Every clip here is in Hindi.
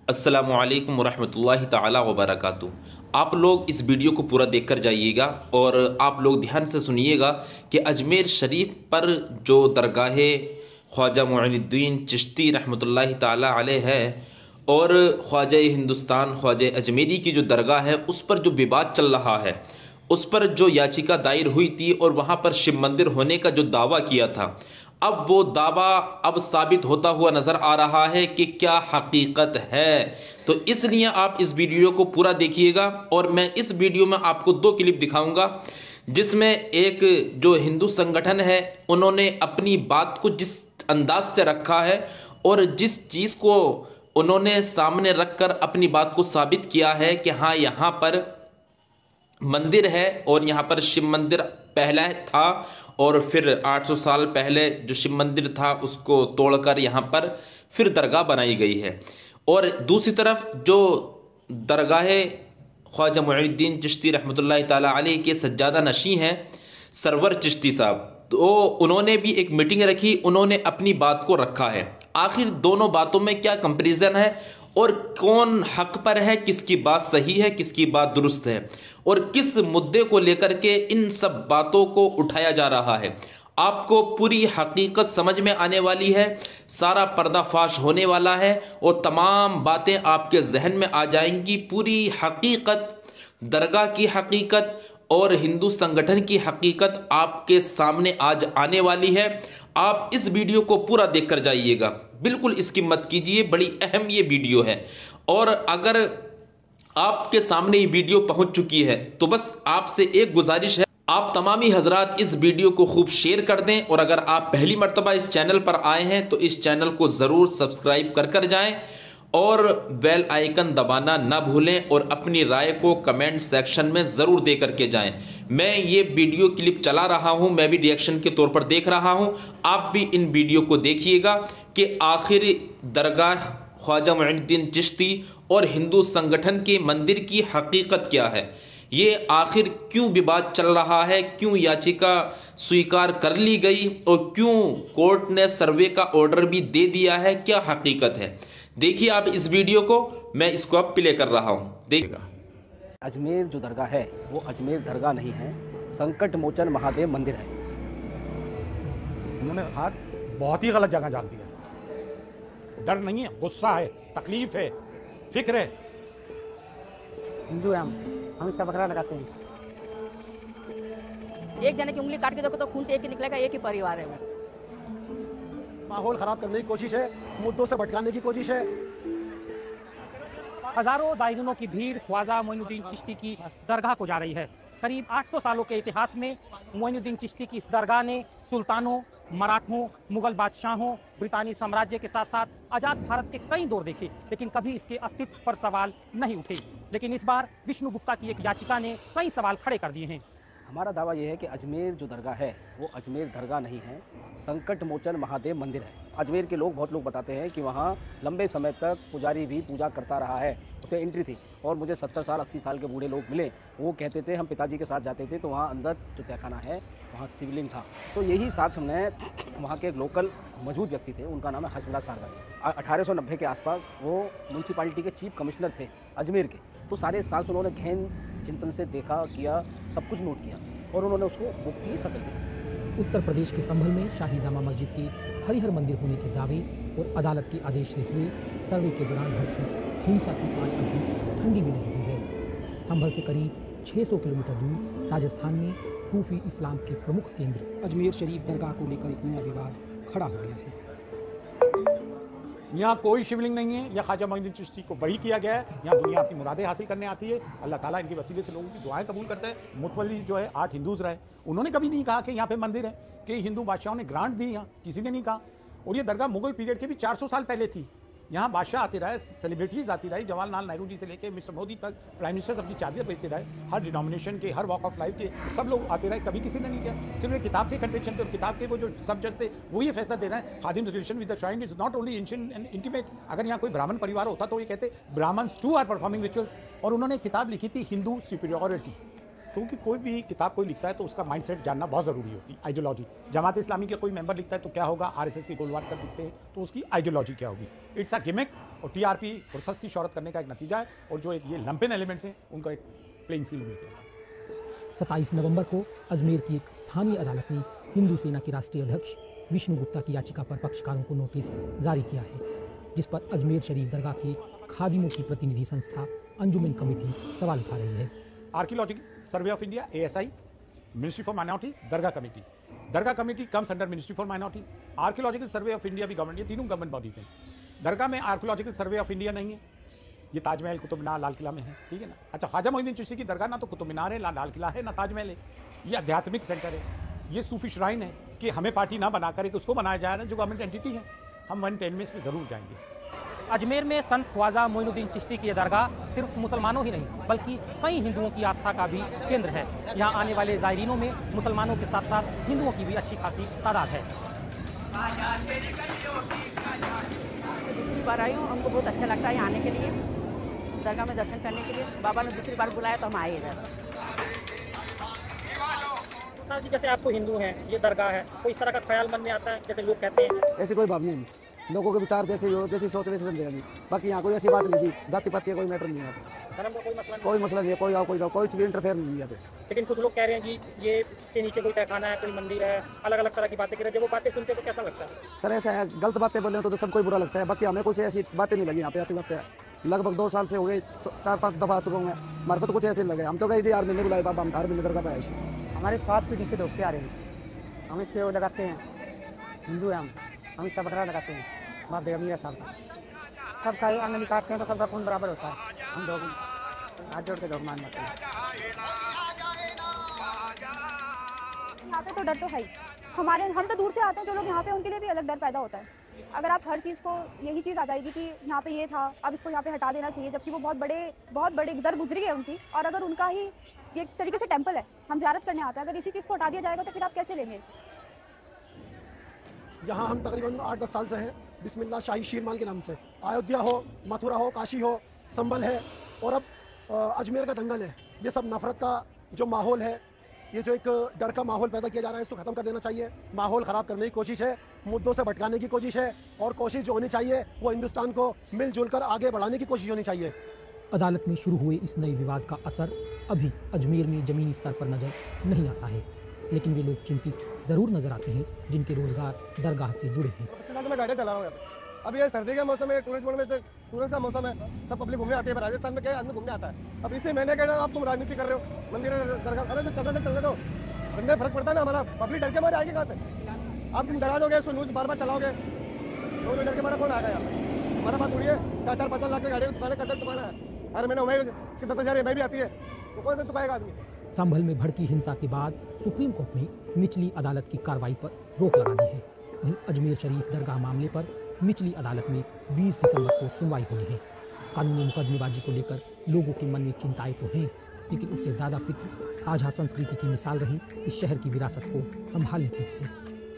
अस्सलामुअलैकुम वरहमतुल्लाहि ताला वबरकातुहू। आप लोग इस वीडियो को पूरा देखकर जाइएगा और आप लोग ध्यान से सुनिएगा कि अजमेर शरीफ पर जो दरगाह ख्वाजा मुइनुद्दीन चिश्ती रहमतुल्लाहि ताला अलैह है और ख्वाजा हिंदुस्तान ख्वाजा अजमेरी की जो दरगाह है उस पर जो विवाद चल रहा है, उस पर जो याचिका दायर हुई थी और वहाँ पर शिव मंदिर होने का जो दावा किया था, अब वो दावा अब साबित होता हुआ नज़र आ रहा है कि क्या हकीकत है। तो इसलिए आप इस वीडियो को पूरा देखिएगा और मैं इस वीडियो में आपको दो क्लिप दिखाऊंगा जिसमें एक जो हिंदू संगठन है उन्होंने अपनी बात को जिस अंदाज से रखा है और जिस चीज़ को उन्होंने सामने रखकर अपनी बात को साबित किया है कि हाँ यहाँ पर मंदिर है और यहाँ पर शिव मंदिर पहला था और फिर 800 साल पहले जो शिव मंदिर था उसको तोड़कर यहाँ पर फिर दरगाह बनाई गई है। और दूसरी तरफ जो दरगाह ख्वाजा मुइनुद्दीन चिश्ती रहमतुल्लाहि ताला अलैह के सज्जादा नशी हैं सरवर चिश्ती साहब, तो उन्होंने भी एक मीटिंग रखी, उन्होंने अपनी बात को रखा है। आखिर दोनों बातों में क्या कंपैरिजन है और कौन हक पर है, किसकी बात सही है, किसकी बात दुरुस्त है और किस मुद्दे को लेकर के इन सब बातों को उठाया जा रहा है, आपको पूरी हकीकत समझ में आने वाली है। सारा पर्दाफाश होने वाला है और तमाम बातें आपके जहन में आ जाएंगी। पूरी हकीकत, दरगाह की हकीकत और हिंदू संगठन की हकीकत आपके सामने आज आने वाली है। आप इस वीडियो को पूरा देखकर जाइएगा, बिल्कुल स्किप मत कीजिए, बड़ी अहम ये वीडियो है। और अगर आपके सामने ये वीडियो पहुंच चुकी है तो बस आपसे एक गुजारिश है, आप तमामी हजरात इस वीडियो को खूब शेयर कर दें और अगर आप पहली मर्तबा इस चैनल पर आए हैं तो इस चैनल को ज़रूर सब्सक्राइब कर जाएं और बेल आइकन दबाना ना भूलें और अपनी राय को कमेंट सेक्शन में ज़रूर दे करके जाएं। मैं ये वीडियो क्लिप चला रहा हूं, मैं भी रिएक्शन के तौर पर देख रहा हूं, आप भी इन वीडियो को देखिएगा कि आखिर दरगाह ख्वाजा मुइनुद्दीन चिश्ती और हिंदू संगठन के मंदिर की हकीकत क्या है, ये आखिर क्यों विवाद चल रहा है, क्यों याचिका स्वीकार कर ली गई और क्यों कोर्ट ने सर्वे का ऑर्डर भी दे दिया है, क्या हकीकत है। देखिए आप इस वीडियो को, मैं इसको अब प्ले कर रहा हूँ, देखिएगा। अजमेर जो दरगाह है वो अजमेर दरगाह नहीं है, संकट मोचन महादेव मंदिर है। उन्होंने हाथ बहुत ही गलत जगह डाल दिया। डर नहीं है, गुस्सा है, तकलीफ है, फिक्र है। हिंदू है हम इसका बकरा लगाते हैं। एक जने की उंगली काट के देखो तो खून एक ही निकलेगा, एक ही परिवार है वो। माहौल खराब करने की कोशिश है, मुद्दों से भटकाने की कोशिश है। हजारों जायरीनों की भीड़ ख्वाजा मुइनुद्दीन चिश्ती की दरगाह को जा रही है। करीब 800 सालों के इतिहास में मुइनुद्दीन चिश्ती की इस दरगाह ने सुल्तानों, मराठों, मुगल बादशाहों, ब्रितानी साम्राज्य के साथ साथ आज़ाद भारत के कई दौर देखे, लेकिन कभी इसके अस्तित्व पर सवाल नहीं उठे। लेकिन इस बार विष्णु गुप्ता की एक याचिका ने कई सवाल खड़े कर दिए हैं। हमारा दावा यह है कि अजमेर जो दरगाह है वो अजमेर दरगाह नहीं है, संकट मोचन महादेव मंदिर है। अजमेर के लोग, बहुत लोग बताते हैं कि वहाँ लंबे समय तक पुजारी भी पूजा करता रहा है, उसे एंट्री थी। और मुझे 70 साल 80 साल के बूढ़े लोग मिले, वो कहते थे हम पिताजी के साथ जाते थे तो वहाँ अंदर जो तहखाना है वहाँ शिवलिंग था। तो यही साक्ष्य हमने, वहाँ के एक लोकल मौजूद व्यक्ति थे, उनका नाम है हर्षविलास सारगाई। 1890 के आसपास वो म्यूनसिपालिटी के चीफ कमिश्नर थे अजमेर के। तो सारे साक्ष्य उन्होंने गहन चिंतन से देखा, किया, सब कुछ नोट किया और उन्होंने उसको बुक की शक्ल दी। उत्तर प्रदेश के संभल में शाही जामा मस्जिद की हरिहर मंदिर होने के दावे और अदालत के आदेश से हुए सर्वे के दौरान भड़की हिंसा की आज अभी ठंडी भी नहीं हुई है। संभल से करीब 600 किलोमीटर दूर राजस्थान में सूफी इस्लाम के प्रमुख केंद्र अजमेर शरीफ दरगाह को लेकर एक नया विवाद खड़ा हो गया है। यहाँ कोई शिवलिंग नहीं है, या ख्वाजा मुइनुद्दीन चिश्ती को बरी किया गया है। यहाँ दुनिया अपनी मुरादें हासिल करने आती है, अल्लाह ताला इनके वसीले से लोगों की दुआएं कबूल करता है। मुतवल्ली जो है 8 हिंदूज रहे, उन्होंने कभी नहीं कहा कि यहाँ पे मंदिर है। कई हिंदू बादशाहों ने ग्रांट दी, यहाँ किसी ने नहीं कहा। और ये दरगाह मुगल पीरियड के भी 400 साल पहले थी। यहाँ बादशाह आते रहे, सेलिब्रिटीज़ आती रही, जवाहरलाल नेहरू जी से लेकर मिस्टर मोदी तक, प्राइम मिनिस्टर अपनी चादर बेचते रहे, हर डिनोमिनेशन के, हर वॉक ऑफ लाइफ के सब लोग आते रहे, कभी किसी ने नहीं किया। सिर्फ एक किताब के कंटेंशन पे, किताब के वो जो सब्जेक्ट थे वो ये फैसला दे रहे हैं। खादिम relation with the shrine is not only ancient and intimate. अगर यहाँ कोई ब्राह्मण परिवार होता तो ये कहते Brahmins too are performing rituals. और उन्होंने किताब लिखी थी हिंदू सुपीरियरिटी, क्योंकि कोई भी किताब कोई लिखता है तो उसका माइंडसेट जानना बहुत ज़रूरी होती है। आइडियोलॉजी, जमात इस्लामी के कोई मेंबर लिखता है तो क्या होगा, आरएसएस के गोलवार कर लिखते हैं तो उसकी आइडियोलॉजी क्या होगी। इट्स अ गिमिक और टीआरपी और सस्ती शोहरत करने का एक नतीजा है, और जो एक ये लंपेन एलिमेंट्स हैं उनको एक प्लेइंग फील्ड मिल गया। 27 नवंबर को अजमेर की एक स्थानीय अदालत ने हिंदू सेना के राष्ट्रीय अध्यक्ष विष्णु गुप्ता की याचिका पर पक्षकारों को नोटिस जारी किया है, जिस पर अजमेर शरीफ दरगाह के खादिमों की प्रतिनिधि संस्था अंजुमन कमेटी सवाल उठा रही है। Archaeological survey of India ASI, ministry for minorities, Dargah committee comes under ministry for minorities, archaeological survey of India भी गवर्नमेंट, ये तीनों गवर्नमेंट बॉडीज हैं। दरगाह में आर्कियोलॉजिकल सर्वे ऑफ इंडिया नहीं है, ये ताजमहल, कुतुब मीनार, लाल किला में है, ठीक है ना। अच्छा, ख्वाजा मोइनुद्दीन चिश्ती की दरगाह ना तो कुतुब मीनार है, ना लाल किला है, ना ताजमहल है, ये आध्यात्मिक सेंटर है, ये सूफी श्राइन है कि हमें पार्टी ना बना कर उसको बनाया जा रहा है जो गवर्नमेंट एंटिटी है। हम 110 में इस पर जरूर जाएंगे। अजमेर में संत ख्वाजा मोइनुद्दीन चिश्ती की दरगाह सिर्फ मुसलमानों ही नहीं बल्कि कई हिंदुओं की आस्था का भी केंद्र है। यहाँ आने वाले ज़ायरीनों में मुसलमानों के साथ साथ हिंदुओं की भी अच्छी खासी तादाद है। दूसरी बार आई हूँ, हमको बहुत अच्छा लगता है यहाँ आने के लिए, दरगाह में दर्शन करने के लिए। बाबा ने दूसरी बार बुलाया तो हम आए इधर। सर जी, जैसे आपको हिंदू हैं, ये दरगाह है, कोई इस तरह का ख्याल मन में आता है जैसे लोग कहते हैं? ऐसी कोई भाव नहीं, लोगों के विचार जैसे हो, जैसी सोच वैसे समझेगा जी। बाकी यहाँ कोई ऐसी बात नहीं जी, जाति पाति का कोई मैटर नहीं है, धर्म का कोई मसला नहीं, कोई मसला नहीं है, कोई भी इंटरफेयर नहीं है यहाँ पे। लेकिन कुछ लोग कह रहे हैं जी ये इसके नीचे कोई तहखाना है, कोई मंदिर है, अलग अलग तरह की बातें कर रहे हैं। जब वो बातें सुनते तो कैसा लगता है? सर ऐसा है, गलत बातें बोले तो सबको बुरा लगता है। बाकी हमें कुछ ऐसी बातें नहीं लगी यहाँ पे आते जाते। लगभग 2 साल से हो गए, 4-5 दफा आ चुका हूँ मैं, हमारे को तो कुछ ऐसे लगे। हम तो गए थे यार, मैंने बुलाया बाबा, हम धार में दरगाह पे आए। हमारे 7 पीढ़ी से डॉक्टर आ रहे हैं, हम इसके वो लगाते हैं, हिंदू हैं हम इसका बकरा लगाते हैं, बाप बेगम मेरा साहब का सबका आंगन काटते हैं तो सबका खून बराबर होता है। हम लोग हाथ जोड़ के लोग मान लेते हैं। यहाँ पे तो डर तो है ही, हम तो दूर से आते हैं, जो लोग यहाँ पे उनके लिए भी अलग डर पैदा होता है। अगर आप हर चीज़ को यही चीज़ आ जाएगी कि यहाँ पे ये था, अब इसको यहाँ पे हटा देना चाहिए, जबकि वो बहुत बड़े दर गुजरी है उनकी, और अगर उनका ही ये एक तरीके से टेम्पल है, हम ज़ियारत करने आते हैं, अगर इसी चीज़ को हटा दिया जाएगा तो फिर आप कैसे लेंगे? यहाँ हम तकरीबन 8-10 साल से हैं, बिस्मिल्लाह शाही शीरमाल के नाम से। अयोध्या हो, मथुरा हो, काशी हो, संभल है, और अब अजमेर का दंगल है। ये सब नफरत का जो माहौल है, ये जो एक डर का माहौल पैदा किया जा रहा है, इसको ख़त्म कर देना चाहिए। माहौल ख़राब करने की कोशिश है, मुद्दों से भटकाने की कोशिश है, और कोशिश जो होनी चाहिए वो हिंदुस्तान को मिलजुल कर आगे बढ़ाने की कोशिश होनी चाहिए। अदालत में शुरू हुए इस नए विवाद का असर अभी अजमेर में ज़मीनी स्तर पर नजर नहीं आता है, लेकिन वे लोग चिंतित ज़रूर नजर आते हैं जिनके रोजगार दरगाह से जुड़े हैं। मैं गाड़ी चला रहा हूँ, अब ये सर्दी का मौसम है, टूरिस्ट का मौसम है, सब पब्लिक घूमने आते हैं। राजस्थान में क्या है, आदमी घूमने आता है। अब इसी महीने कहना आप तुम राजनीति कर रहे हो, मंदिर दरगाह, अरे जो चल रहे दो बंदे फर्क पड़ता है ना। हमारा पब्लिक डर के मारे आएगी कहाँ से? आप तुम डरा दोगे, न्यूज बार चलाओगे, तो डर के मारे कौन आएगा यहाँ? हमारा बात उड़िए, 4-5 लाख की गाड़ी चुकाने कर्तव्य चुकाना है हर महीने, वही 10,000 EMI भी आती है, तो कौन से चुकाएगा आदमी? संभल में भड़की हिंसा के बाद सुप्रीम कोर्ट ने निचली अदालत की कार्रवाई पर रोक लगा दी है। वहीं अजमेर शरीफ दरगाह मामले पर निचली अदालत में 20 दिसंबर को सुनवाई होनी है। कानूनी मुकदमेबाजी को लेकर लोगों के मन में चिंताएं तो हैं, लेकिन उससे ज़्यादा फिक्र साझा संस्कृति की मिसाल रही इस शहर की विरासत को संभालने की है।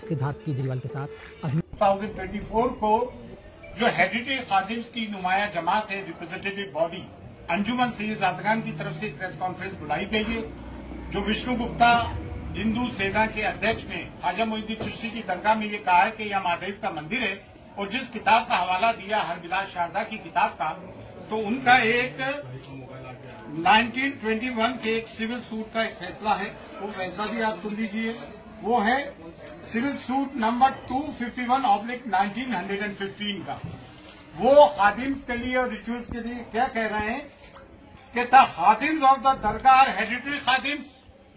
सिद्धार्थ केजरीवाल के साथ 2024 को जो हेरिटेज खादिम्स की नुमाया जमात है, रिप्रेजेंटेटिव बॉडी अंजुमन सैयद-ए-ज़ादगान की तरफ से प्रेस कॉन्फ्रेंस बुलाई गई है। जो विष्णु गुप्ता हिंदू सेना के अध्यक्ष ने ख्वाजा मोइनुद्दीन चिश्ती की दरगाह में ये कहा है कि यह महादेव का मंदिर है, और जिस किताब का हवाला दिया हरबिलास शारदा की किताब का, तो उनका एक 1921 के एक सिविल सूट का एक फैसला है, वो फैसला भी आप सुन लीजिए। वो है सिविल सूट नंबर 251/1915 का। वो खादिम्स के लिए और रिचुअल्स के लिए क्या कह रहे हैं कि the khadims of the dargah heritage khadims,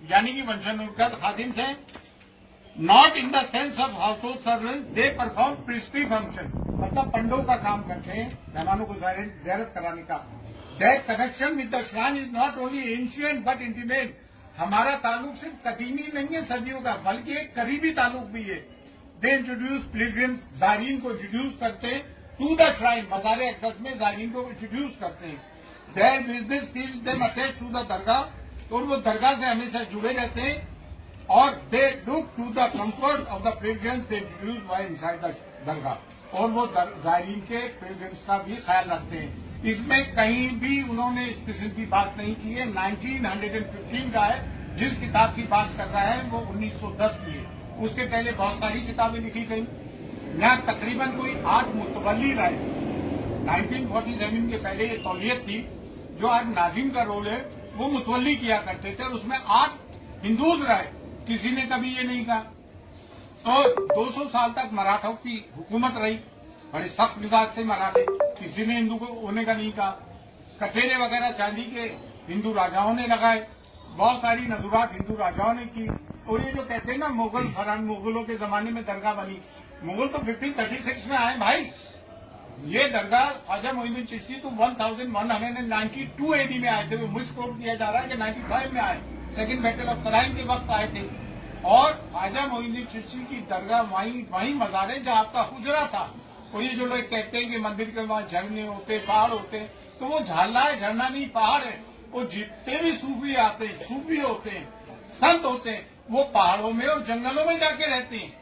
यानी कि वंशानुगत खादिम्स हैं, not in the sense of household servant, they perform priestly function, मतलब पंडों का काम करते हैं, मेहमानों को ज़ियारत कराने का। Their connection with the shrine is not only ancient but intimate. हमारा ताल्लुक सिर्फ कदीमी नहीं है सदियों का, बल्कि एक करीबी ताल्लुक भी है। They introduce pilgrims, ज़ायरीन को इंट्रोड्यूस करते हैं to the shrine, मज़ार अक़दस में ज़ायरीन को इंट्रोड्यूस करते हैं। Their business keeps them attached to the दरगाह, और वो दरगाह से हमेशा जुड़े रहते हैं, और they look to the comfort of the pilgrims they introduce while inside the दरगाह, और वो ज़ायरीन के पिलग्रिम्स का भी ख्याल रखते हैं। इसमें कहीं भी उन्होंने इस किस्म की बात नहीं की है। 1915 का है, जिस किताब की बात कर रहा है वो 1910 की है। उसके पहले बहुत सारी किताबें लिखी गई। यहाँ तकरीबन कोई 8 मुतवल्ली रहे, 1947 के पहले ये तौलियत थी जो आज नाजिम का रोल है वो मुतवल्ली किया करते थे और उसमें 8 हिंदूज रहे, किसी ने कभी ये नहीं कहा। तो 200 साल तक मराठों की हुकूमत रही, बड़े सख्त मिजाज से मराठे, किसी ने हिंदू को होने का नहीं कहा। कटेरे वगैरह चांदी के हिंदू राजाओं ने लगाए, बहुत सारी नजुरात हिंदू राजाओं ने की। और ये जो कहते हैं ना मुगलों के जमाने में दरगाह बनी, मुगल तो 1536 में आए भाई। ये दरगाह ख्वाजा मोइनुद्दीन चिश्ती तो 1192 एडी में आए थे, वो मिसकोट किया जा रहा है कि 95 में आए, सेकंड बैटल ऑफ तराइन के वक्त आए थे। और ख्वाजा मोइनुद्दीन चिश्ती की दरगाह वहीं मजार है जहां आपका हुजरा था। और ये जो लोग कहते हैं कि मंदिर के वहां झरने होते, पहाड़ होते, तो वो झाला है, झरना नहीं पहाड़ है। वो जितने भी सूफी आते हैं, सूफी होते हैं, संत होते हैं, वो पहाड़ों में और जंगलों में जाके रहते हैं।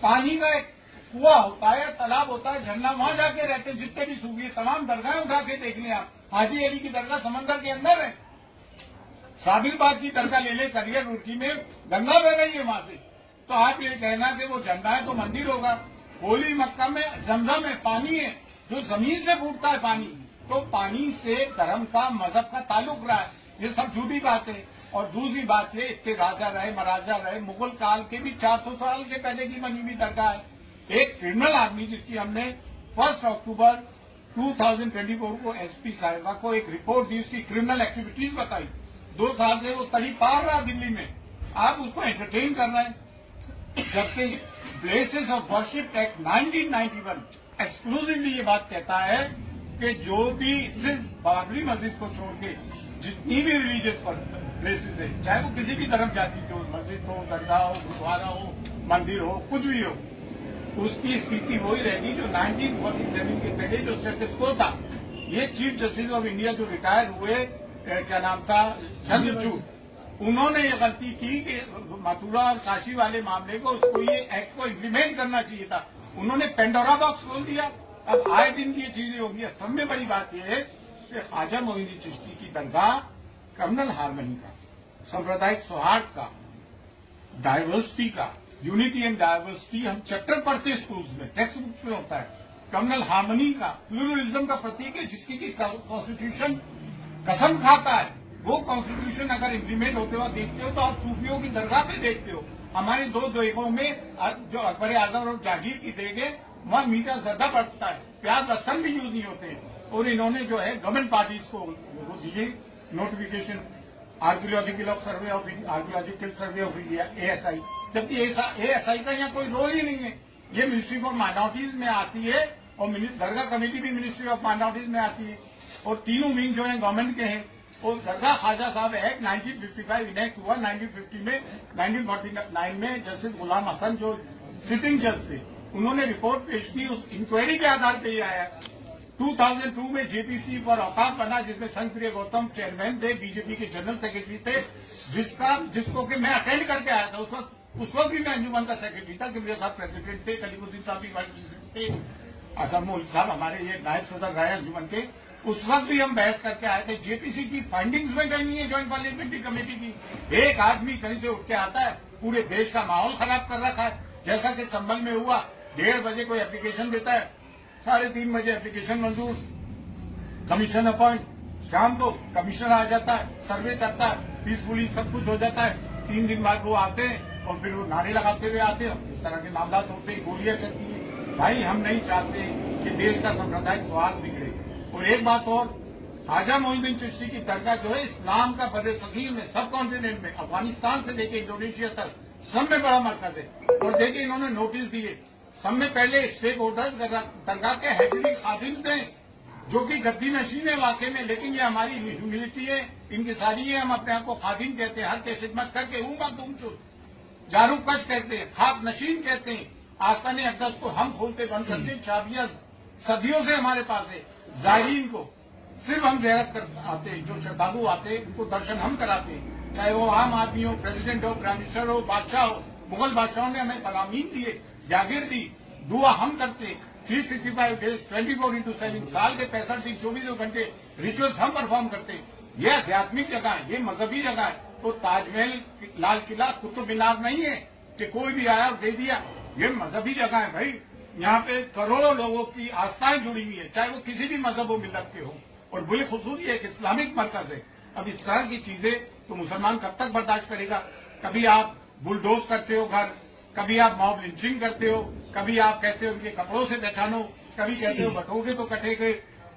पानी का एक कुआं होता है, तालाब होता है, झरना, वहां जाके रहते हैं जितने भी सूफी। तमाम दरगाहें उठा के देख लें आप, हाजी अली की दरगाह समंदर के अंदर है, साबिरबाग की दरगाह ले ले, करियर रुड़की में गंगा बह रही है वहां से। तो आप ये कहना कि वो झरना है तो मंदिर होगा। होली मक्का में जमजम है, पानी है जो जमीन से फूटता है पानी, तो पानी से धर्म का, मजहब का ताल्लुक रहा है, ये सब झूठी बात है। और दूसरी बात ये, इतने राजा रहे, महाराजा रहे, मुगल काल के भी 400 साल के पहले की बनी हुई दरगाह है। एक क्रिमिनल आदमी जिसकी हमने 1 अक्टूबर 2024 को एसपी साहिबा को एक रिपोर्ट दी, उसकी क्रिमिनल एक्टिविटीज बताई, 2 साल से वो तड़ी पार रहा दिल्ली में, आप उसको एंटरटेन कर रहे हैं। जबकि places of worship act 1991 exclusively ये बात कहता है कि जो भी सिर्फ बाबरी मस्जिद को छोड़ के जितनी भी रिलीजियस प्लेसेस है, चाहे वो किसी भी धर्म जाति की हो, मस्जिद हो, दरगाह हो, गुरुद्वारा हो, मंदिर हो, कुछ भी हो, उसकी स्थिति वही रहेगी जो 1947 के पहले जो स्टेटस को था। ये चीफ जस्टिस ऑफ इंडिया जो रिटायर हुए, क्या नाम था, चंद्रचूड़, उन्होंने ये गलती की कि मथुरा और काशी वाले मामले को, उसको ये एक्ट को इम्प्लीमेंट करना चाहिए था। उन्होंने पेंडोरा बॉक्स खोल दिया। अब आए दिन की ये चीजें होंगी। सब में बड़ी बात यह है कि ख्वाजा मोइनुद्दीन चिश्ती की दरगाह कम्युनल हार्मनी का, सांप्रदायिक सौहार्द का, डाइवर्सिटी का, यूनिटी एंड डाइवर्सिटी हम चैप्टर पढ़ते हैं स्कूल्स में, टेक्स्ट बुक में होता है, कम्युनल हार्मनी का, प्लूरलिज्म का प्रतीक है, जिसकी की कॉन्स्टिट्यूशन कसम खाता है। वो कॉन्स्टिट्यूशन अगर इम्प्लीमेंट होते हुए देखते हो तो आप सूफियों की दरगाह पे देखते हो। हमारे 2 देगों में जो अकबर आजम और जागीर की देगे, वहां मीठा ज्यादा बढ़ता है, प्याज लहसन भी यूज नहीं होते। और इन्होंने जो है गवर्नमेंट पार्टीज को दिए notification, archaeological survey of India, ASI, जबकि ASI का यहाँ कोई रोल ही नहीं है। ये मिनिस्ट्री फॉर माइनॉरिटीज में आती है और दरगाह कमेटी भी मिनिस्ट्री ऑफ माइनॉरिटीज में आती है। और तीनों विंग जो है गवर्नमेंट के हैं। और दरगाह ख्वाजा साहब एक्ट 1955 इनेक्ट हुआ, 1949 में जस्टिस गुलाम हसन जो सिटिंग जज थे, उन्होंने रिपोर्ट पेश की, उस इंक्वायरी के आधार पर ये आया। 2002 में JPC पर औकाफ बना, जिसमें संगप्रिय गौतम चेयरमैन थे, बीजेपी के जनरल सेक्रेटरी थे, जिसको कि मैं अटेंड करके आया था। उस वक्त भी मैं अंजुमन का सेक्रेटरी था, किबरिया साहब प्रेसिडेंट थे, कलीमुद्दीन साहब भी वाइस प्रेसिडेंट थे, असम मौलवी साहब हमारे ये नायब सदर रहे अंजुमन के। उस वक्त भी हम बहस करके आए थे। JPC की फाइंडिंग्स में कहीं नहीं है, ज्वाइंट पार्लियामेंट्री कमेटी की। एक आदमी कहीं से उठ के आता है, पूरे देश का माहौल खराब कर रखा है। जैसा कि संभल में हुआ, 1:30 बजे कोई एप्लीकेशन देता है, 3:30 बजे एप्लीकेशन मंजूर, कमीशन अपॉइंट, शाम को कमिश्नर आ जाता है, सर्वे करता है, पीसफुली सब कुछ हो जाता है। 3 दिन बाद वो आते हैं और फिर वो नारे लगाते हुए आते हैं। इस तरह के मामला होते हैं, गोलियां चलती हैं। भाई हम नहीं चाहते कि देश का सांप्रदायिक सौहार्द बिगड़े। और एक बात और, ख्वाजा मोइनुद्दीन चिश्ती की दरगाह जो है इस्लाम का बर्रे सगीर में, सब कॉन्टिनेंट में, अफगानिस्तान से लेके इंडोनेशिया तक सब में बड़ा मरकज है। और देखिए इन्होंने नोटिस दिए, सब में पहले स्टेक होल्डर्स दरगाह के हेडरी खादिम थे, जो कि गद्दी नशीन है वाकई में, लेकिन ये हमारी ह्यूमिलिटी है, इनकी सारी है। हम अपने आप को खादिम कहते हैं, हर के खिदमत करके ऊँगा तुम चुत, जारू कच कहते हैं, खाक नशीन कहते हैं। आस्थाने अकदस को हम खोलते बंद करते हैं, चाबियां सदियों से हमारे पास है। जायरीन को सिर्फ हम ज़ियारत कर आते हैं, जो श्रद्धालु आते हैं उनको दर्शन हम कराते हैं, चाहे वो आम आदमी हो, प्रेसिडेंट हो, प्राइम मिनिस्टर हो, बादशाह हो। मुगल बादशाहों ने हमें फलामीन दिए, जागीर दी, दुआ हम करते। 365 डेज 24/7 साल के 65 दिन 24 घंटे रिचुअल्स हम परफॉर्म करते। ये आध्यात्मिक जगह है, ये मजहबी जगह है। तो ताजमहल, लाल किला, कुतुब मीनार नहीं है कि कोई भी आया और दे दिया। ये मजहबी जगह है भाई। यहाँ पे करोड़ों लोगों की आस्थाएं जुड़ी हुई है, चाहे वो किसी भी मजहब व मिल्लत के हो, और बिलखुसूस ये एक इस्लामिक मरकज है। अब इस तरह की चीजें तो मुसलमान कब तक बर्दाश्त करेगा? कभी आप बुलडोज करते हो घर, कभी आप मॉब लिंचिंग करते हो, कभी आप कहते हो उनके कपड़ों से पहचानो, कभी कहते हो बटोगे तो कटेगे।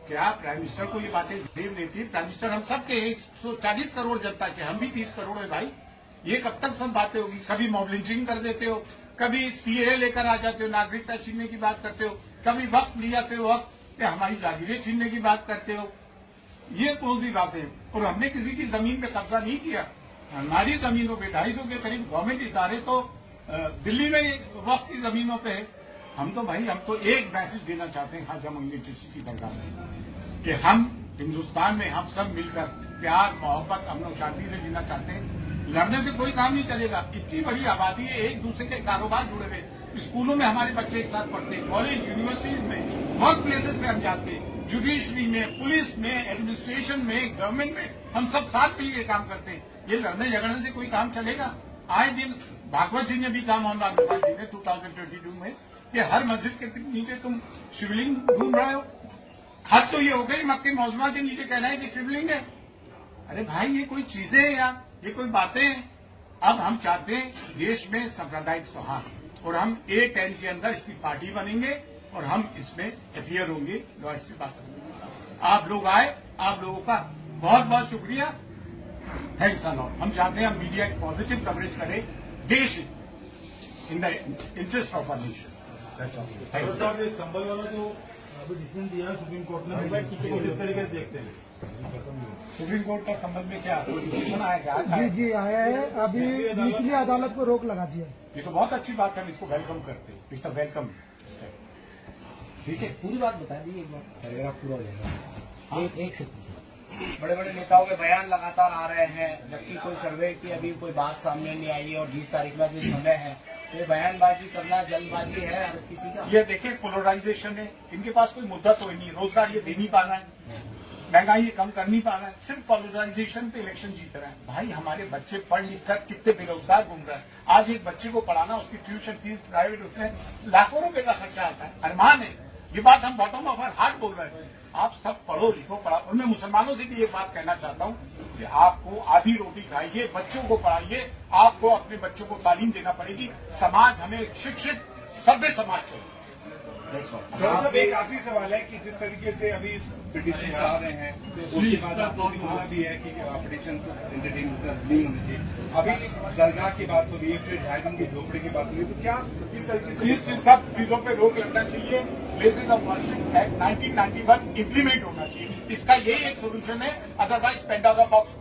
क्या प्राइम मिनिस्टर को ये बातें जेब लेती है? प्राइम मिनिस्टर हम सब के 140 करोड़ जनता के, हम भी 30 करोड़ है भाई। ये कब तक सब बातें होगी? कभी मॉब लिंचिंग कर देते हो, कभी सीए लेकर आ जाते हो, नागरिकता छीनने की बात करते हो, कभी वक्त ले जाते हो वक्त हमारी जागीरें छीनने की बात करते हो। ये कौन सी बातें? और हमने किसी की जमीन पे कब्जा नहीं किया। हमारी जमीनों पे 250 के करीब गवर्नमेंट इदारे तो दिल्ली में वक्त की जमीनों पे है। हम तो एक मैसेज देना चाहते हैं ख्वाजा मोइनुद्दीन चिश्ती की दरगाह में कि हम हिंदुस्तान में हम सब मिलकर प्यार, मोहब्बत, अमन और शांति से जीना चाहते हैं। लड़ने से कोई काम नहीं चलेगा। इतनी बड़ी आबादी है, एक दूसरे के कारोबार जुड़े हुए, स्कूलों में हमारे बच्चे एक साथ पढ़ते हैं, कॉलेज यूनिवर्सिटीज में, वर्क प्लेसेस पे हम जाते हैं, जुडिशरी में, पुलिस में, एडमिनिस्ट्रेशन में, गवर्नमेंट में, हम सब साथ मिलकर काम करते हैं। ये लड़ने झगड़ने से कोई काम चलेगा? आए दिन भागवत जी ने भी कहा, मोहन भागवत जी ने 2022 में कि हर मस्जिद के नीचे तुम शिवलिंग ढूंढ रहे हो। हद तो ये हो गई, मक्के मौजमा के नीचे कहना है कि शिवलिंग है। अरे भाई ये कोई चीजें हैं यार, ये कोई बातें हैं? अब हम चाहते हैं देश में सांप्रदायिक सौहार्द, और हम A10 के अंदर इसकी पार्टी बनेंगे और हम इसमें अपियर होंगे, लॉयड से बात करेंगे। आप लोग आए, आप लोगों का बहुत बहुत शुक्रिया, थैंक्स अ लॉट। हम चाहते हैं हम मीडिया एक पॉजिटिव कवरेज करें, देश in the interest of our nation. Sambhal वाला जो अभी डिसीजन दिया है सुप्रीम कोर्ट ने, किसी को किस तरीके से देखते हैं? सुप्रीम कोर्ट का संबंध में क्या डिसीजन आया क्या? जी आया है, अभी निचली अदालत को रोक लगा दिया। ये तो बहुत अच्छी बात है, हम इसको वेलकम करते हैं। It's a welcome. ठीक है, पूरी बात बता दीजिए एक बार, पूरा हो जाएगा। एक से बड़े बड़े नेताओं के बयान लगातार आ रहे हैं, जबकि कोई सर्वे की अभी कोई बात सामने नहीं आई है, और 20 तारीख में जो समय है, ये बयानबाजी करना जल्दबाजी है हर किसी का। ये देखिए पोलराइजेशन है, इनके पास कोई मुद्दा तो नहीं, रोजगार ये दे नहीं पा रहा है, महंगाई ये कम कर नहीं पा रहा है, सिर्फ पोलराइजेशन पे इलेक्शन जीत रहा है। भाई हमारे बच्चे पढ़ लिख कर कितने बेरोजगार घूम रहे हैं। आज एक बच्चे को पढ़ाना, उसकी ट्यूशन फीस प्राइवेट, उसमें लाखों रुपए का खर्चा आता है। अरमान है, ये बात हम बॉटम ऑफ आवर हार्ट बोल रहे हैं। आप सब पढ़ो लिखो, पढ़ा। और मैं मुसलमानों से भी ये बात कहना चाहता हूँ कि आपको आधी रोटी खाइए, बच्चों को पढ़ाइए, आपको अपने बच्चों को तालीम देना पड़ेगी। समाज हमें शिक्षित सभ्य समाज चाहिए। सर एक आखिरी सवाल है कि जिस तरीके से अभी पिटीशन आ रहे हैं, उसके बाद आपको बोला भी है कि पिटीशन एंटरटेन नहीं होने चाहिए। अभी दरगाह की बात हो रही है, फिर 2.5 दिन की झोपड़ी की बात हो रही है, तो क्या किस तरीके से इस सब चीजों पे रोक लगना चाहिए। Places of worship act 1991 implement होना चाहिए। इसका यही एक सोल्यूशन है, अदरवाइज पेंडोरा बॉक्स